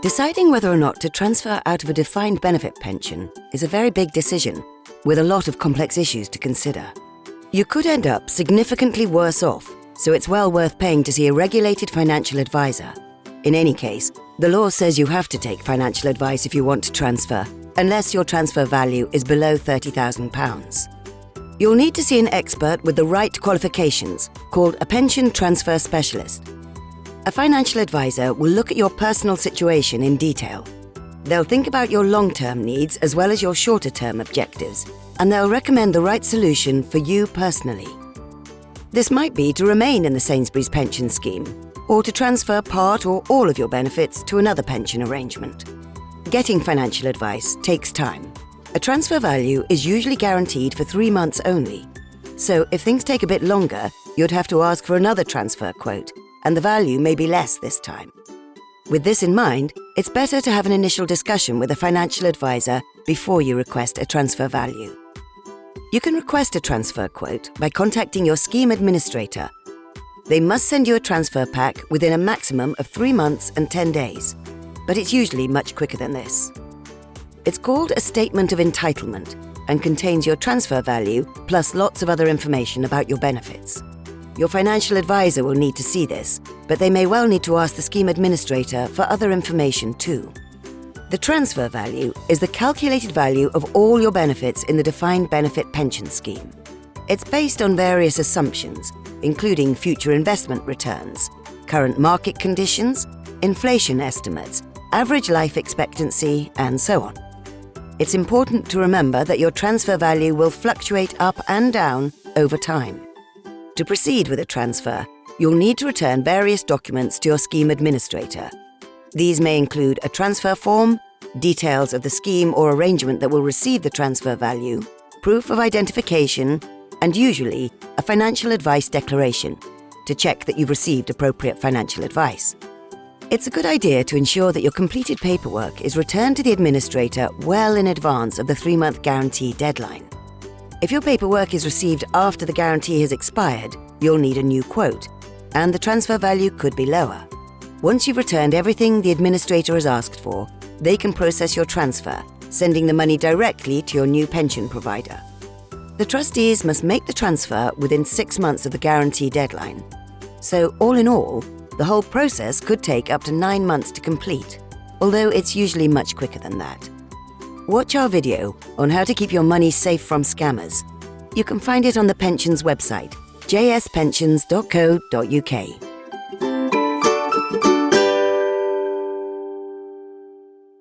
Deciding whether or not to transfer out of a defined benefit pension is a very big decision, with a lot of complex issues to consider. You could end up significantly worse off, so it's well worth paying to see a regulated financial advisor. In any case, the law says you have to take financial advice if you want to transfer, unless your transfer value is below £30,000. You'll need to see an expert with the right qualifications, called a pension transfer specialist. A financial advisor will look at your personal situation in detail. They'll think about your long-term needs as well as your shorter-term objectives, and they'll recommend the right solution for you personally. This might be to remain in the Sainsbury's pension scheme, or to transfer part or all of your benefits to another pension arrangement. Getting financial advice takes time. A transfer value is usually guaranteed for 3 months only, so if things take a bit longer, you'd have to ask for another transfer quote, and the value may be less this time. With this in mind, it's better to have an initial discussion with a financial advisor before you request a transfer value. You can request a transfer quote by contacting your scheme administrator. They must send you a transfer pack within a maximum of 3 months and 10 days, but it's usually much quicker than this. It's called a statement of entitlement and contains your transfer value plus lots of other information about your benefits. Your financial advisor will need to see this, but they may well need to ask the scheme administrator for other information too. The transfer value is the calculated value of all your benefits in the defined benefit pension scheme. It's based on various assumptions, including future investment returns, current market conditions, inflation estimates, average life expectancy, and so on. It's important to remember that your transfer value will fluctuate up and down over time. To proceed with a transfer, you'll need to return various documents to your scheme administrator. These may include a transfer form, details of the scheme or arrangement that will receive the transfer value, proof of identification, and usually a financial advice declaration to check that you've received appropriate financial advice. It's a good idea to ensure that your completed paperwork is returned to the administrator well in advance of the 3-month guarantee deadline. If your paperwork is received after the guarantee has expired, you'll need a new quote, and the transfer value could be lower. Once you've returned everything the administrator has asked for, they can process your transfer, sending the money directly to your new pension provider. The trustees must make the transfer within 6 months of the guarantee deadline. So, all in all, the whole process could take up to 9 months to complete, although it's usually much quicker than that. Watch our video on how to keep your money safe from scammers. You can find it on the pensions website, jspensions.co.uk.